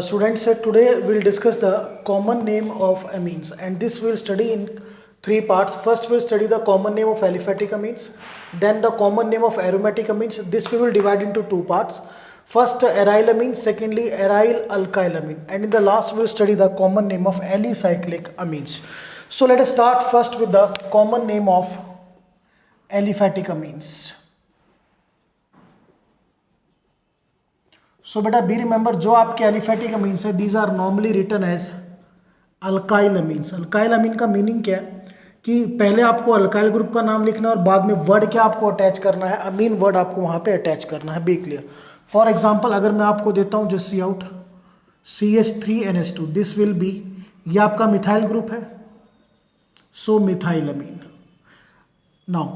Students, today we'll discuss the common name of amines, and this we'll study in three parts. First, we'll study the common name of aliphatic amines, then the common name of aromatic amines. This we will divide into two parts. First, aryl amine, secondly, aryl alkyl amine, and in the last, we'll study the common name of alicyclic amines. So, let us start first with the common name of aliphatic amines. सो बेटा B remember, जो आपके aliphatic amines है these are normally written as alkyl amines. Alkyl amine का meaning क्या है कि पहले आपको अल्काइल ग्रुप का नाम लिखना है और बाद में वर्ड क्या आपको अटैच करना है, अमीन वर्ड आपको वहाँ पे अटैच करना है. B clear. फॉर एग्जांपल अगर मैं आपको देता हूँ just see out CH3NH2, this will B, ये आपका मिथाइल ग्रुप है, सो मिथाइल अमीन. Now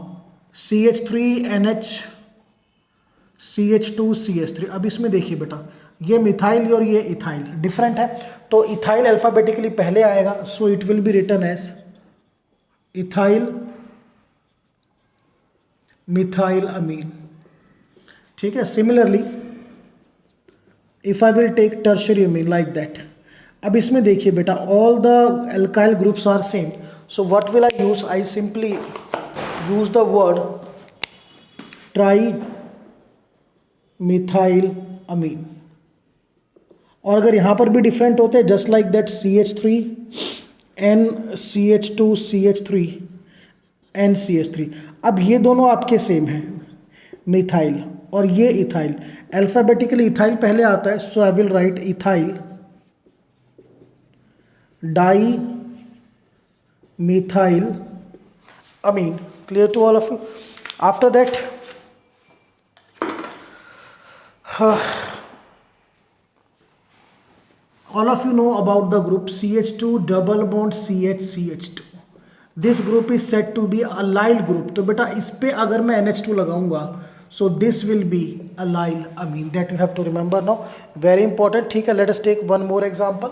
CH3NH CH2CH3. अब इसमें देखिए बेटा, ये मिथाइल और ये इथाइल डिफरेंट है, तो इथाइल अल्फाबेटिकली पहले आएगा, so it will be written as ethyl methyl amine. ठीक है. Similarly if I will take tertiary amine like that. अब इसमें देखिए बेटा, all the alkyl groups are same, so what will I use, I simply use the word tri methyl amine. और अगर यहां पर भी डिफरेंट होते हैं just like that CH3NCH2CH3 NCH3. अब ये दोनों आपके सेम हैं, मिथाइल और ये इथाइल. अल्फाबेटिकली इथाइल पहले आता है, so I will write ethyl di methyl amine. Clear to all of you. After that all of you know about the group CH2 double bond CH2. this group is said to be allyl group. तो बेटा इस पे अगर मैं NH2 लगाऊंगा, so this will be allyl amine. that you have to remember now, very important. ठीक है. let us take one more example.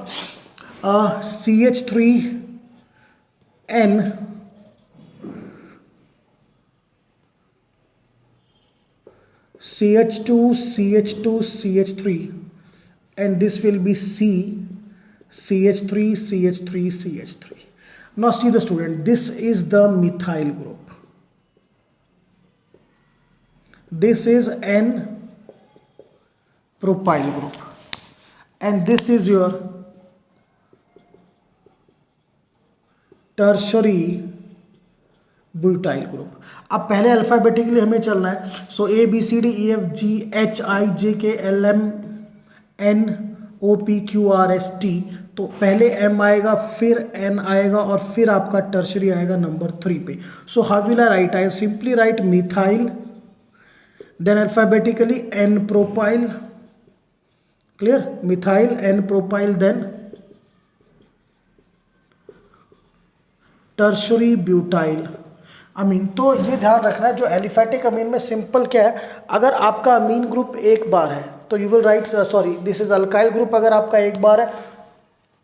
CH3N CH2CH2CH3, and this will be CH3CH3CH3. now see the student, this is the methyl group, this is N propyl group, and this is your tertiary butyl group. अब पहले alphabetically हमें चलना है, सो ABCDEFGHIJKLMNOPQRST. तो पहले M आएगा, फिर N आएगा और फिर आपका टर्शरी आएगा नंबर 3 पे. So how will I write, I simply write methyl, then alphabetically N propyl. Clear. Methyl N propyl, then tertiary butyl amine. तो ये ध्यान रखना है, जो एलिफेटिक अमीन में सिंपल क्या है, अगर आपका अमीन ग्रुप एक बार है तो you will write, sorry this is alkyl group अगर आपका एक बार है,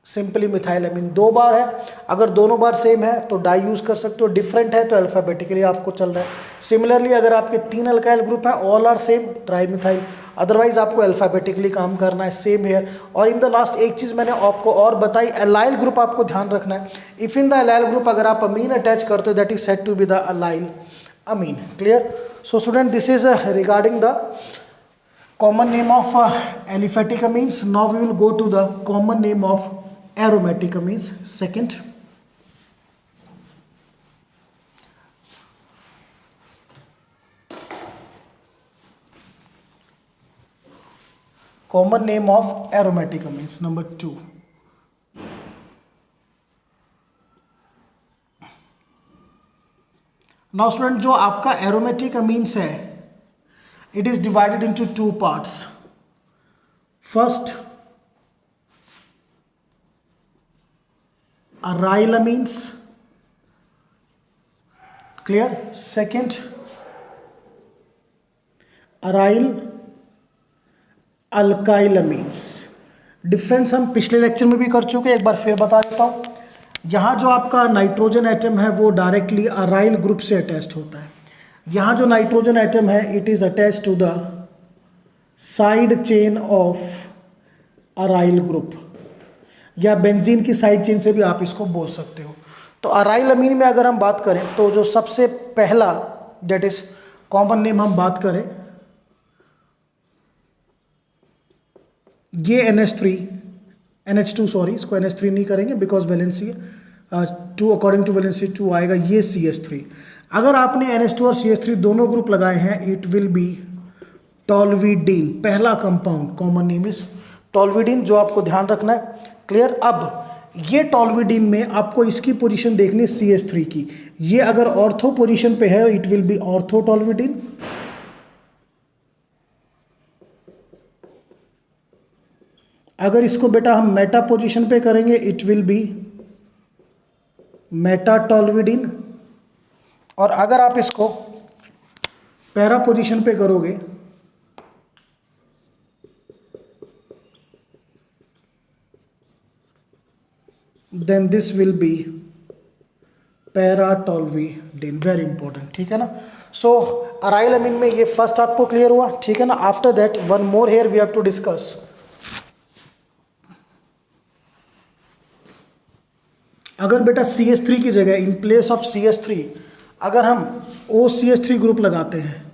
सिंपली मिथाइल अमीन. दो बार है, अगर दोनों बार सेम है तो डाई यूज कर सकते हो, डिफरेंट है तो अल्फाबेटिकली आपको चल रहा है. सिमिलरली अगर आपके तीन अल्काइल ग्रुप है, all are same, trimethyl. Otherwise आपको अल्फाबेटिकली काम करना है, सेम हेयर. और इन द लास्ट एक चीज़ मैंने आपको और बताई, अलाइल ग्रुप आपको ध्यान रखना है. If in the allyl group अगर आप अमीन अटैच करते हो, that is said to be the allyl amine. Clear. So student, this is regarding the common name of aliphatic amines. Now we will go to the common name of aromatic amines. Second, common name of aromatic amines. Number 2, now student, जो आपका aromatic amines है, it is divided into two parts. First, aryl amines. Clear. Second, aryl alkyl amines. Difference हम पिछले lecture में भी कर चुके हैं, एक बार फिर बता देता हूँ. यहाँ जो आपका नाइट्रोजन एटम है वो डायरेक्टली अराइल ग्रुप से अटैच्ड होता है. यहाँ जो नाइट्रोजन एटम है it is attach to the side chain of aryl group, या बेंजीन की साइड चेन से भी आप इसको बोल सकते हो। तो अराइल अमीन में अगर हम बात करें तो जो सबसे पहला दैट इज कॉमन नेम हम बात करें, ये NH3 NH2 सॉरी, इसको NH3 नहीं करेंगे because valency 2 according to valency 2 आएगा, ये CH3। अगर आपने NH2 और CH3 दोनों ग्रुप लगाए हैं, इट विल बी टॉल्विडीन, पहला कंपाउंड कॉमन नेम इज टॉल्विडीन, जो आपको ध्यान रखना है। क्लियर। अब ये टॉल्विडीन में आपको इसकी पोजीशन देखनी CH3 की, ये अगर ऑर्थो पोजीशन पे है it will be ortho toluidine, अगर इसको बेटा हम मेटा पोजीशन पे करेंगे it will be meta toluidine, और अगर आप इसको पैरा पोजीशन पे करोगे then this will be paratoluidine. Very important, ठीक है ना। सो अराइल अमीन में ये फर्स्ट आपको क्लियर हुआ, ठीक है ना। After that one more here we have to discuss. अगर बेटा CH3 की जगह इन प्लेस ऑफ CH3 अगर हम OCH3 ग्रुप लगाते हैं,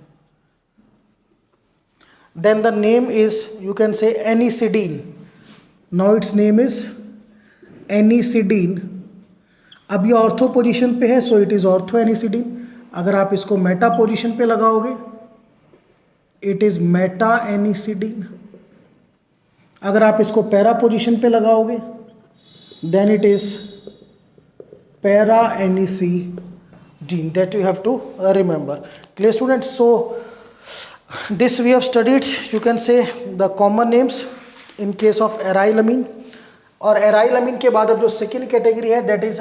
then the name is you can say anisidine. Now its name is anisidine. अब ये ऑर्थो पोजीशन पे है so it is ortho anisidine. अगर आप इसको मेटा पोजीशन पे लगाओगे इट इज मेटा एनिसिडीन। अगर आप इसको पैरा पोजीशन पे लगाओगे then it is para anisidine, that you have to remember. Clear students? So this we have studied, you can say the common names in case of aryl amine. और aryl अमीन के बाद अब जो second category है that is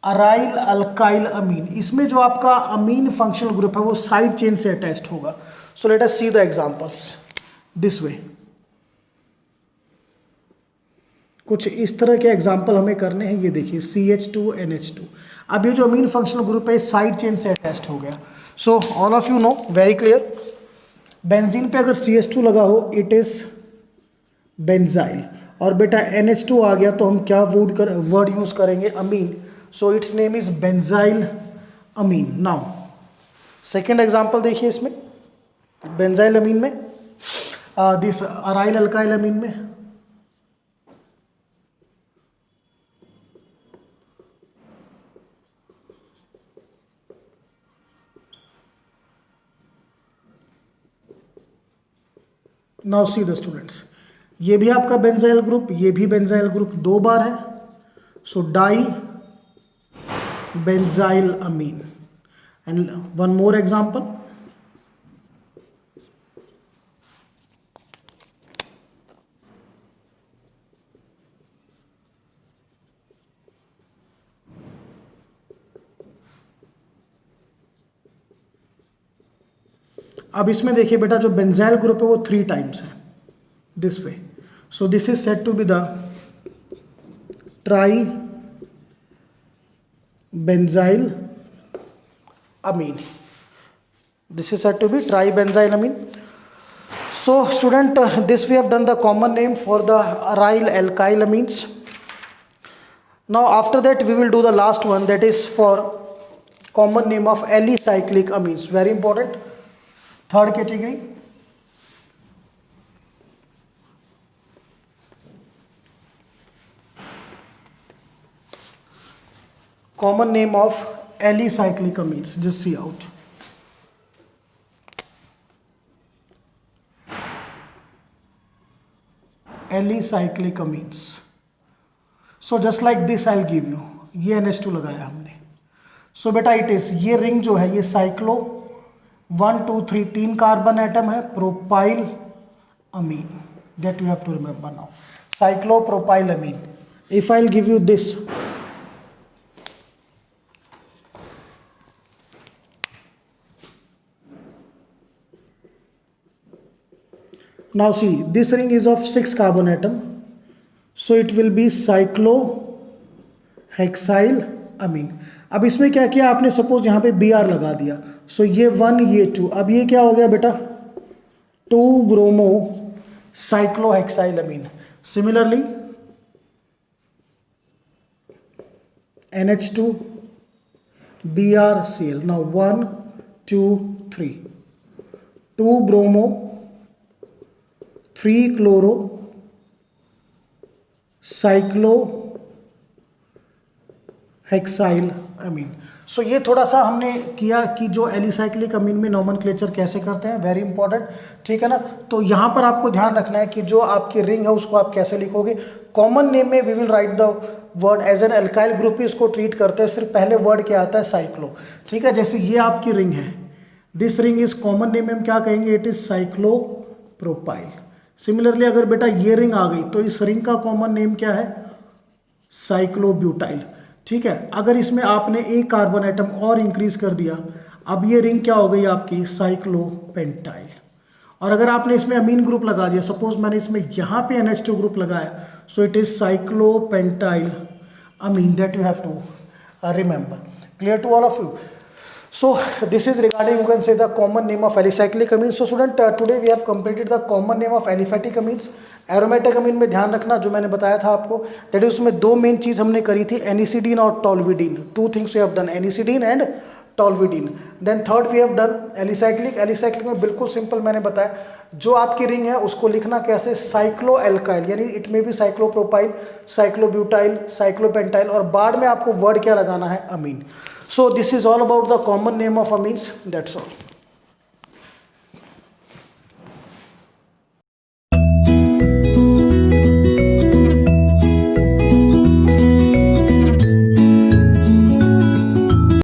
aryl alkyl अमीन। इसमें जो आपका अमीन functional group है वो साइड चेन से अटैच्ड होगा। So let us see the examples this way. कुछ इस तरह के एग्जाम्पल हमें करने हैं। ये देखिए CH2 NH2। अब ये जो अमीन फंक्शनल ग्रुप है साइड चेन से अटैच्ड हो गया। So all of you know very clear, benzene पे अगर CH2 लगा हो इट इज बेंजाइल, और बेटा NH2 आ गया तो हम क्या वर्ड यूज करेंगे, amine. So its name is benzyl amine. Now second example देखिए इसमें बेंजाइल अमीन में, दिस अराइल अल्काइल अमीन में। नाउ सी द स्टूडेंट्स, ये भी आपका बेंजाइल ग्रुप, ये भी बेंजाइल ग्रुप, 2 बार है। So di benzyl amine. And one more example, अब इसमें देखिए बेटा जो बेंजाइल ग्रुप है वो 3 टाइम्स है this way. So this is said to be the tri benzyl amine. This is said to be tri benzyl amine. So student this we have done the common name for the aryl alkyl amines. Now after that we will do the last one that is for common name of alicyclic amines. Very important, third category. Common name of alicyclic amines, just see out. Alicyclic amines. So just like this I'll give you, ये NH2 लगाया हमने। So बेटा it is, ये ring जो है ये cyclo 1 2 3 3 carbon atom है, propyl amine, that you have to remember now, cyclopropyl amine. If I'll give you this, now see this ring is of 6 carbon atom, so it will be cyclohexyl amine. अब इसमें क्या किया आपने, suppose यहाँ पे Br लगा दिया, सो ये 1 ये 2, अब ये क्या हो गया बेटा 2 bromo cyclohexylamine. Similarly, NH2 BrCl. Now 1 2 3, 2 bromo, 3 chloro, cyclohexylamine. सो ये थोड़ा सा हमने किया कि जो एलिसाइक्लिक अमीन में नॉमेनक्लेचर कैसे करते हैं, वेरी इंपॉर्टेंट, ठीक है ना। तो यहाँ पर आपको ध्यान रखना है कि जो आपकी रिंग है उसको आप कैसे लिखोगे। कॉमन नेम में we will write the word as an alkyl group ही इसको ट्रीट करते हैं, सिर्फ पहले वर्ड क्या आता है, साइक्लो, ठीक है। जैसे ये आपकी रिंग है, this ring is common name में हम क्या कहेंगे, इट इज साइक्लोप्रोपाइल। सिमिलरली अगर बेटा ये रिंग आ गई तो इस रिंग का कॉमन नेम क्या है, साइक्लोब्यूटाइल, ठीक है। अगर इसमें आपने एक कार्बन एटम और इंक्रीज कर दिया, अब ये रिंग क्या हो गई आपकी, साइक्लोपेंटाइल। और अगर आपने इसमें अमीन ग्रुप लगा दिया, सपोज मैंने इसमें यहाँ पे NH2 ग्रुप लगाया, so it is cyclopentyl amine, that you have to remember. Clear to all of you? So this is regarding, you can say, the common name of alicyclic amines. So student, today we have completed the common name of aliphatic amines. Aromatic amine में ध्यान रखना, जो मैंने बताया था आपको, that is उसमें दो मेन चीज हमने करी थी, एनिसिडीन और toluidine. Two things we have done, anisidine and toluidine. Then third we have done alicyclic. Alicyclic में बिल्कुल सिंपल मैंने बताया, जो आपकी रिंग है उसको लिखना कैसे, साइक्लो एल्काइल, यानी इट में भी साइक्लोप्रोपाइल, साइक्लोब्यूटाइल, साइक्लोपेंटाइल, और बाद में आपको वर्ड क्या लगाना है, अमीन। So this is all about the common name of amines, that's all.